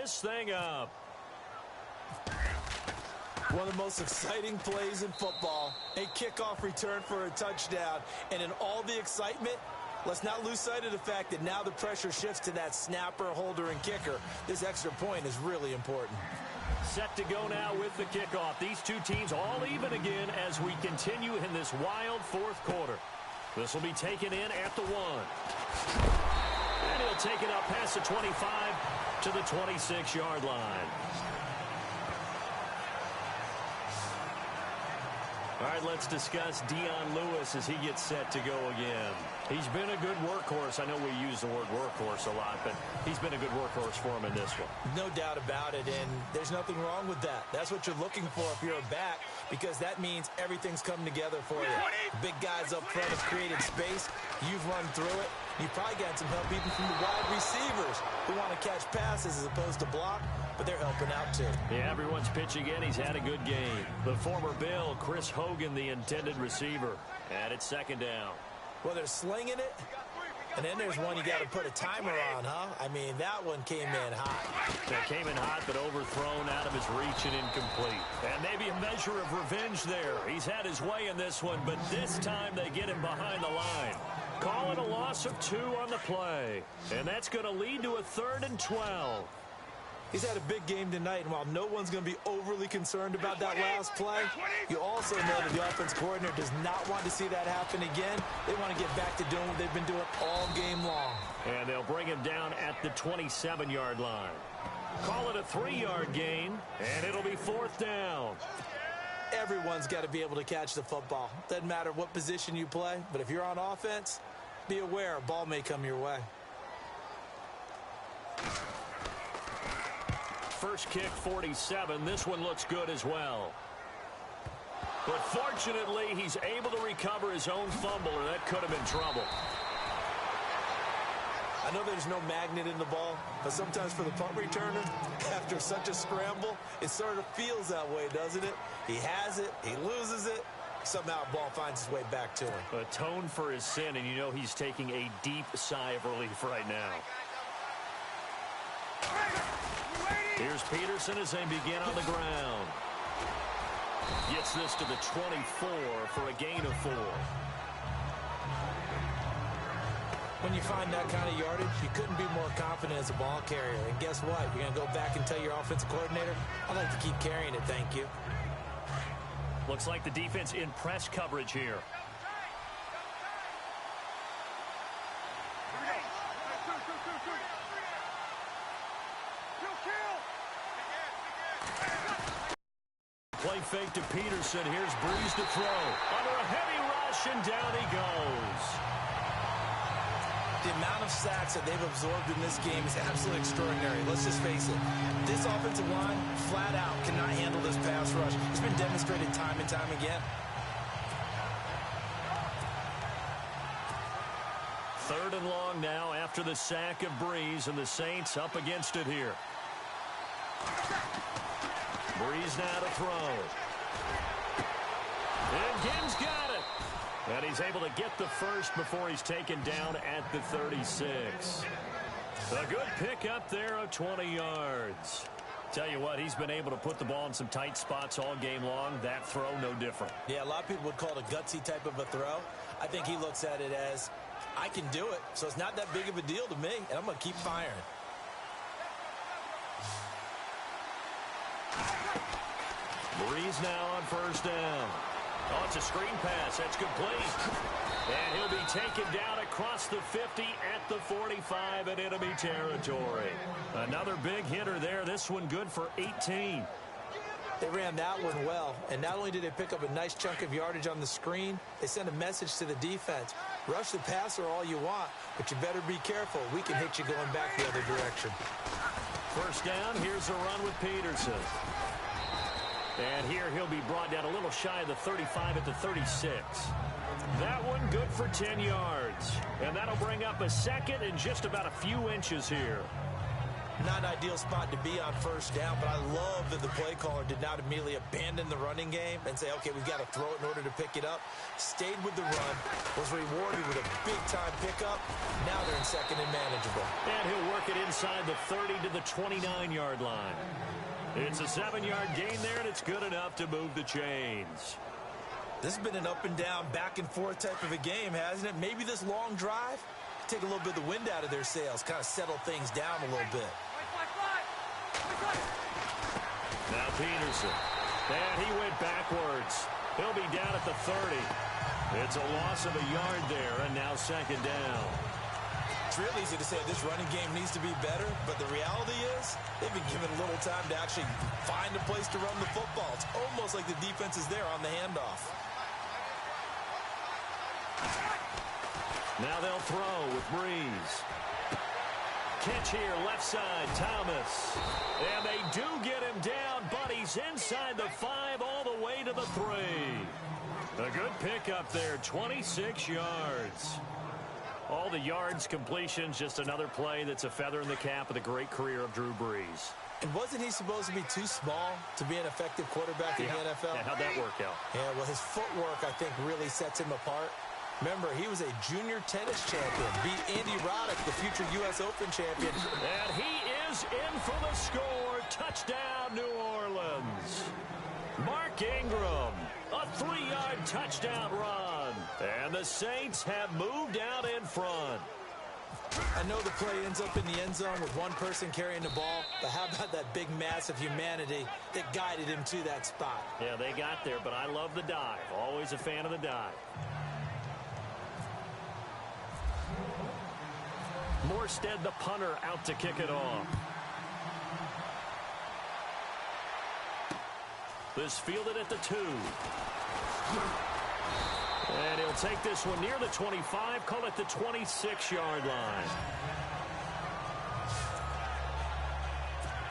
this thing up. One of the most exciting plays in football. A kickoff return for a touchdown. And in all the excitement, let's not lose sight of the fact that now the pressure shifts to that snapper, holder, and kicker. This extra point is really important. Set to go now with the kickoff. These two teams all even again as we continue in this wild fourth quarter. This will be taken in at the 1. And he'll take it up past the 25 to the 26-yard line. All right, let's discuss Dion Lewis as he gets set to go again. He's been a good workhorse. I know we use the word workhorse a lot, but he's been a good workhorse for him in this one. No doubt about it, and there's nothing wrong with that. That's what you're looking for if you're a back, because that means everything's coming together for you. The big guys up front have created space. You've run through it. You've probably gotten some help even from the wide receivers who want to catch passes as opposed to block, but they're helping out too. Yeah, everyone's pitching in. He's had a good game. The former Bill, Chris Hogan, the intended receiver. And it's second down. Well, they're slinging it, and then there's one you got to put a timer on, huh? I mean, that one came in hot. That came in hot, but overthrown out of his reach and incomplete. And maybe a measure of revenge there. He's had his way in this one, but this time they get him behind the line. Call it a loss of 2 on the play. And that's going to lead to a 3rd and 12. He's had a big game tonight, and while no one's going to be overly concerned about that last play, you also know that the offense coordinator does not want to see that happen again. They want to get back to doing what they've been doing all game long. And they'll bring him down at the 27-yard line. Call it a 3-yard gain, and it'll be 4th down. Everyone's got to be able to catch the football. Doesn't matter what position you play, but if you're on offense, be aware a ball may come your way. First kick, 47. This one looks good as well. But fortunately, he's able to recover his own fumble, or that could have been trouble. I know there's no magnet in the ball, but sometimes for the punt returner, after such a scramble, it sort of feels that way, doesn't it? He has it, he loses it, somehow the ball finds its way back to him. Atone for his sin, and you know he's taking a deep sigh of relief right now. Here's Peterson as they begin on the ground. Gets this to the 24 for a gain of 4. When you find that kind of yardage, you couldn't be more confident as a ball carrier. And guess what? You're going to go back and tell your offensive coordinator, I'd like to keep carrying it, thank you. Looks like the defense in press coverage here. Play fake to Peterson. Here's Breeze to throw. Under a heavy rush, and down he goes. The amount of sacks that they've absorbed in this game is absolutely extraordinary. Let's just face it. This offensive line, flat out, cannot handle this pass rush. It's been demonstrated time and time again. 3rd and long now after the sack of Breeze, and the Saints up against it here. Breeze now to throw. And Gibbs got it. And he's able to get the first before he's taken down at the 36. A good pickup there of 20 yards. Tell you what, he's been able to put the ball in some tight spots all game long. That throw, no different. Yeah, a lot of people would call it a gutsy type of a throw. I think he looks at it as, I can do it, so it's not that big of a deal to me, and I'm going to keep firing. Breeze now on 1st down. Oh, it's a screen pass. That's complete. And he'll be taken down across the 50 at the 45 in enemy territory. Another big hitter there. This one good for 18. They ran that one well, and not only did they pick up a nice chunk of yardage on the screen, they sent a message to the defense. Rush the passer all you want, but you better be careful. We can hit you going back the other direction. 1st down. Here's a run with Peterson. And here he'll be brought down a little shy of the 35 at the 36. That one good for 10 yards. And that'll bring up a 2nd and just about a few inches here. Not an ideal spot to be on first down, but I love that the play caller did not immediately abandon the running game and say, okay, we've got to throw it in order to pick it up. Stayed with the run, was rewarded with a big-time pickup. Now they're in second and manageable. And he'll work it inside the 30 to the 29-yard line. It's a 7-yard gain there, and it's good enough to move the chains. This has been an up-and-down, back-and-forth type of a game, hasn't it? Maybe this long drive, take a little bit of the wind out of their sails, kind of settle things down a little bit. Now Peterson. And he went backwards. He'll be down at the 30. It's a loss of a yard there, and now second down. It's real easy to say this running game needs to be better, but the reality is they've been given a little time to actually find a place to run the football. It's almost like the defense is there on the handoff. Now they'll throw with Breeze. Catch here, left side, Thomas. And they do get him down, but he's inside the 5 all the way to the 3. A good pickup there, 26 yards. All the yards, completions, just another play that's a feather in the cap of the great career of Drew Brees. And wasn't he supposed to be too small to be an effective quarterback in the NFL? Yeah, how'd that work out? Yeah, well, his footwork, I think, really sets him apart. Remember, he was a junior tennis champion, beat Andy Roddick, the future U.S. Open champion. And he is in for the score. Touchdown, New Orleans. Mark Ingram, a 3-yard touchdown run. And the Saints have moved out in front. I know the play ends up in the end zone with one person carrying the ball, but how about that big mass of humanity that guided him to that spot? Yeah, they got there, but I love the dive. Always a fan of the dive. Morstead, the punter, out to kick it off. This fielded at the 2. And he'll take this one near the 25, call it the 26-yard line.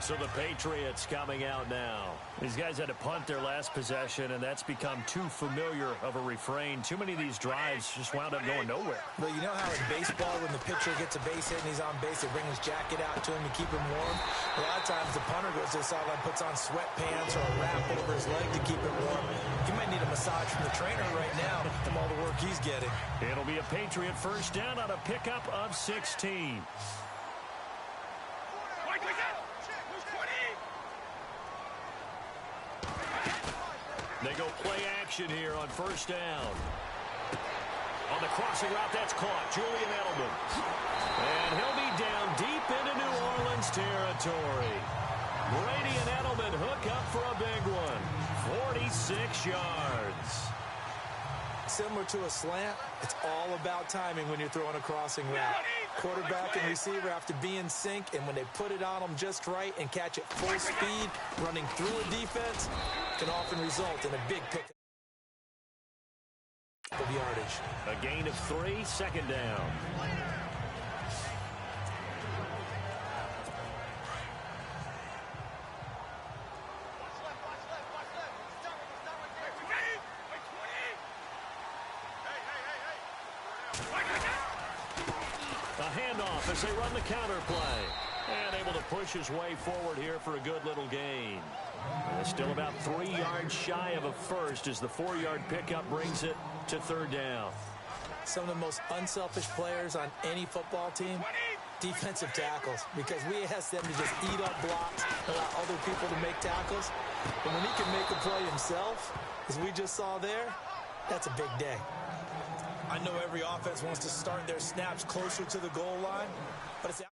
So the Patriots coming out now. These guys had to punt their last possession, and that's become too familiar of a refrain. Too many of these drives just wound up going nowhere. Well, you know how in baseball, when the pitcher gets a base hit and he's on base, they bring his jacket out to him to keep him warm? A lot of times the punter goes to the sideline, puts on sweatpants or a wrap over his leg to keep it warm. He might need a massage from the trainer right now from all the work he's getting. It'll be a Patriot first down on a pickup of 16. They go play action here on first down. On the crossing route, that's caught. Julian Edelman. And he'll be down deep into New Orleans territory. Brady and Edelman hook up for a big one. 46 yards. Similar to a slant, it's all about timing when you're throwing a crossing route. Quarterback and receiver have to be in sync, and when they put it on them just right and catch it full speed, running through a defense, can often result in a big pickup of yardage. A gain of 3, second down. A handoff as they run the counter play. And able to push his way forward here for a good little gain. Still about 3 yards shy of a first as the 4-yard pickup brings it to third down. Some of the most unselfish players on any football team, defensive tackles, because we ask them to just eat up blocks, allow other people to make tackles. And when he can make a play himself, as we just saw there, that's a big day. I know every offense wants to start their snaps closer to the goal line, but it's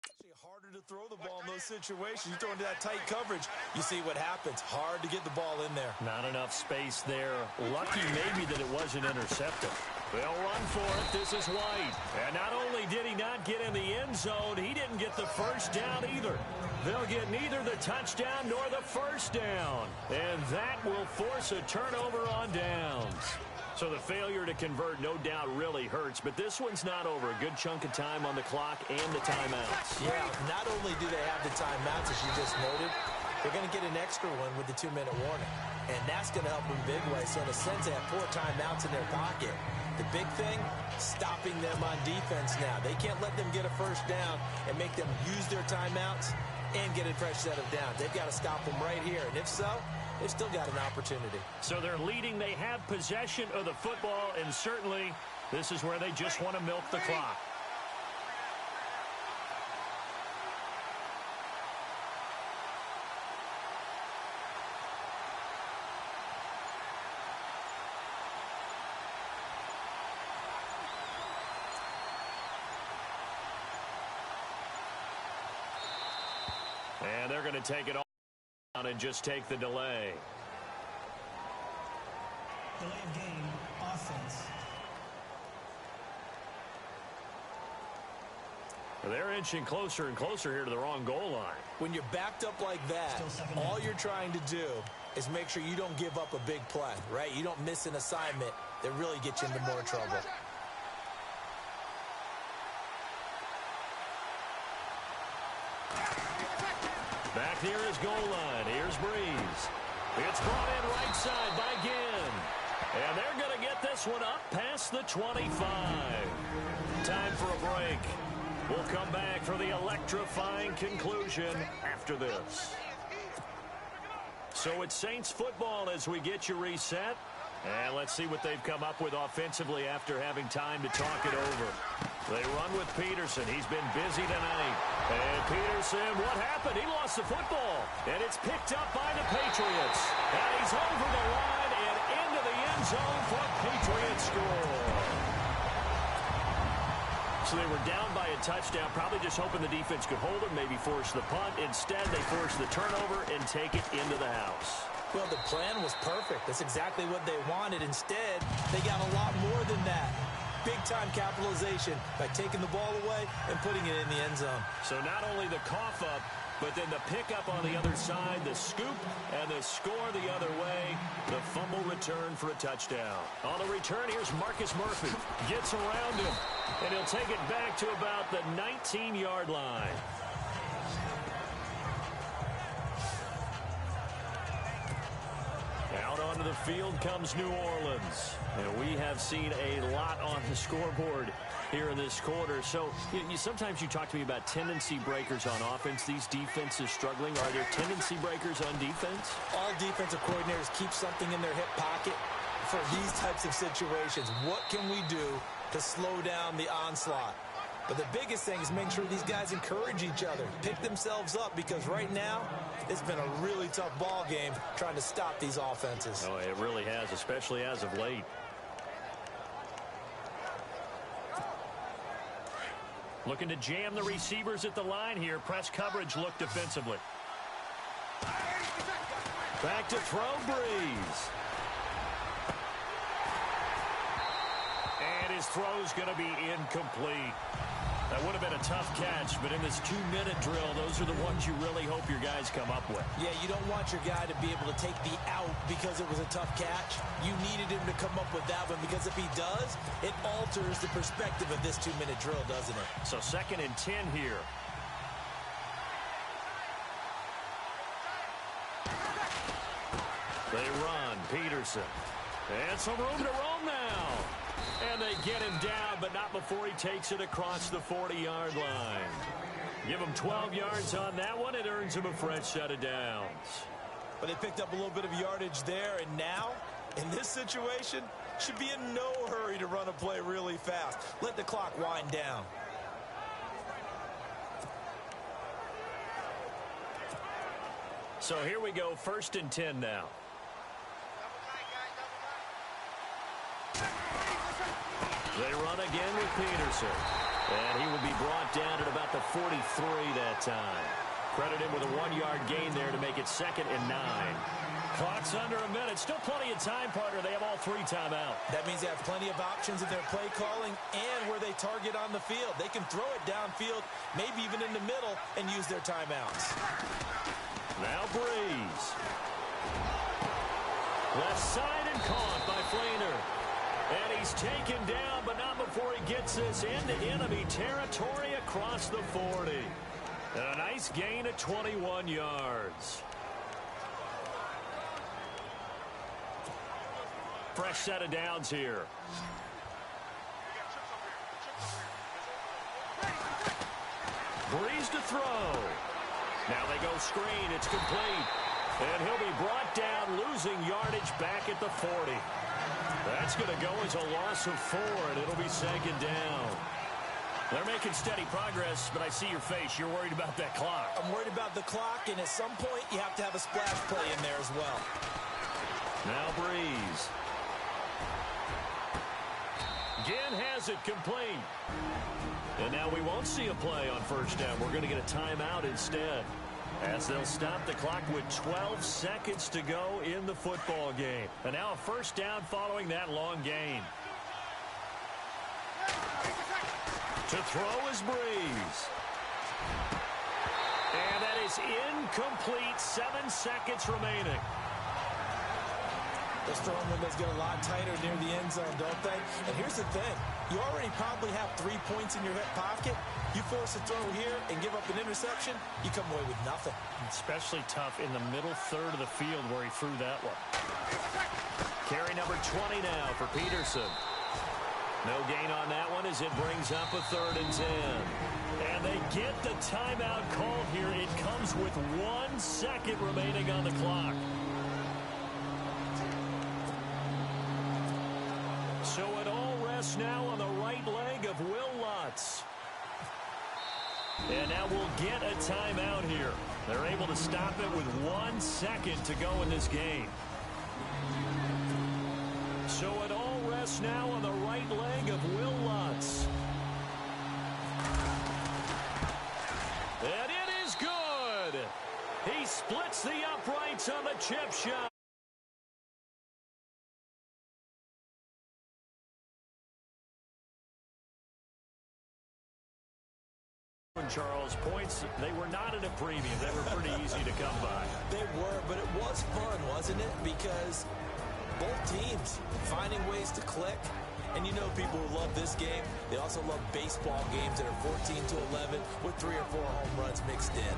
actually harder to throw the ball in those situations. You throw into that tight coverage, you see what happens. Hard to get the ball in there. Not enough space there. Lucky maybe that it wasn't intercepted. They'll run for it. This is White. And not only did he not get in the end zone, he didn't get the first down either. They'll get neither the touchdown nor the first down. And that will force a turnover on downs. So the failure to convert no doubt really hurts, but this one's not over. A good chunk of time on the clock and the timeouts. Yeah, not only do they have the timeouts, as you just noted, they're going to get an extra one with the 2-minute warning. And that's going to help them big way. So in a sense, they have 4 timeouts in their pocket. The big thing, stopping them on defense now. They can't let them get a first down and make them use their timeouts and get a fresh set of downs. They've got to stop them right here. And if so, they've still got an opportunity. So they're leading. They have possession of the football, and certainly this is where they just want to milk the clock. And they're going to take it on and just take the delay. Delay of game, offense. They're inching closer and closer here to the wrong goal line. When you're backed up like that, all you're trying to do is make sure you don't give up a big play, right? You don't miss an assignment that really gets you into more trouble. Back near his goal line. Here's Breeze. It's brought in right side by Ginn. And they're going to get this one up past the 25. Time for a break. We'll come back for the electrifying conclusion after this. So it's Saints football as we get you reset. And let's see what they've come up with offensively after having time to talk it over. They run with Peterson. He's been busy tonight. And Peterson, what happened? He lost the football. And it's picked up by the Patriots. And he's over the line and into the end zone for a Patriots score. So they were down by a touchdown, probably just hoping the defense could hold them, maybe force the punt. Instead, they forced the turnover and take it into the house. Well, the plan was perfect. That's exactly what they wanted. Instead, they got a lot more than that. Big-time capitalization by taking the ball away and putting it in the end zone. So not only the cough up, but then the pickup on the other side, the scoop, and the score the other way. The fumble return for a touchdown. On the return, here's Marcus Murphy. Gets around him, and he'll take it back to about the 19-yard line. Out onto the field comes New Orleans. And we have seen a lot on the scoreboard here in this quarter. So sometimes you talk to me about tendency breakers on offense. These defenses struggling. Are there tendency breakers on defense? All defensive coordinators keep something in their hip pocket for these types of situations. What can we do to slow down the onslaught? But the biggest thing is make sure these guys encourage each other, pick themselves up, because right now it's been a really tough ball game trying to stop these offenses. Oh, it really has, especially as of late. Looking to jam the receivers at the line here. Press coverage look defensively. Back to throw, Breeze. And his throw's going to be incomplete. That would have been a tough catch, but in this 2-minute drill, those are the ones you really hope your guys come up with. Yeah, you don't want your guy to be able to take the out because it was a tough catch. You needed him to come up with that one, because if he does, it alters the perspective of this 2-minute drill, doesn't it? So 2nd and 10 here. They run. Peterson. And some room to roam now. And they get him down, but not before he takes it across the 40-yard line. Give him 12 yards on that one. It earns him a fresh set of downs. But they picked up a little bit of yardage there, and now, in this situation, should be in no hurry to run a play really fast. Let the clock wind down. So here we go, 1st and 10 now. They run again with Peterson. And he will be brought down at about the 43 that time. Credit him with a 1-yard gain there to make it 2nd and 9. Clock's under a minute. Still plenty of time, partner. They have all 3 timeouts. That means they have plenty of options in their play calling and where they target on the field. They can throw it downfield, maybe even in the middle, and use their timeouts. Now Breeze. Left side and caught by Fleener. And he's taken down, but not before he gets this into enemy territory across the 40. And a nice gain of 21 yards. Fresh set of downs here. Breeze to throw. Now they go screen. It's complete. And he'll be brought down, losing yardage back at the 40. That's going to go as a loss of 4, and it'll be second down. They're making steady progress, but I see your face. You're worried about that clock. I'm worried about the clock, and at some point, you have to have a splash play in there as well. Now Breeze. Ginn has it complete. And now we won't see a play on first down. We're going to get a timeout instead, as they'll stop the clock with 12 seconds to go in the football game. And now a first down following that long gain. To throw is Breeze. And that is incomplete. 7 seconds remaining. The strong windows get a lot tighter near the end zone, don't they? And here's the thing. You already probably have 3 points in your hip pocket. You force a throw here and give up an interception, you come away with nothing. Especially tough in the middle third of the field where he threw that one. Carry number 20 now for Peterson. No gain on that one as it brings up a 3rd and 10. And they get the timeout called here. It comes with 1 second remaining on the clock. So it all rests now on the right leg of Will Lutz. And now we'll get a timeout here. They're able to stop it with 1 second to go in this game. So it all rests now on the right leg of Will Lutz. And it is good. He splits the uprights on the chip shot. Charles, points, they were not at a premium. They were pretty easy to come by. They were, but it was fun, wasn't it? Because both teams finding ways to click. And you know people who love this game, they also love baseball games that are 14-11 with 3 or 4 home runs mixed in.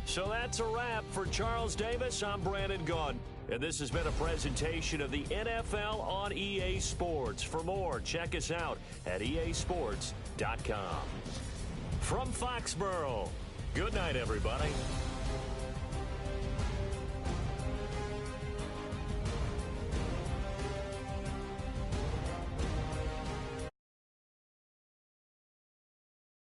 So that's a wrap for Charles Davis. I'm Brandon Gaudin. And this has been a presentation of the NFL on EA Sports. For more, check us out at easports.com. From Foxborough, good night, everybody.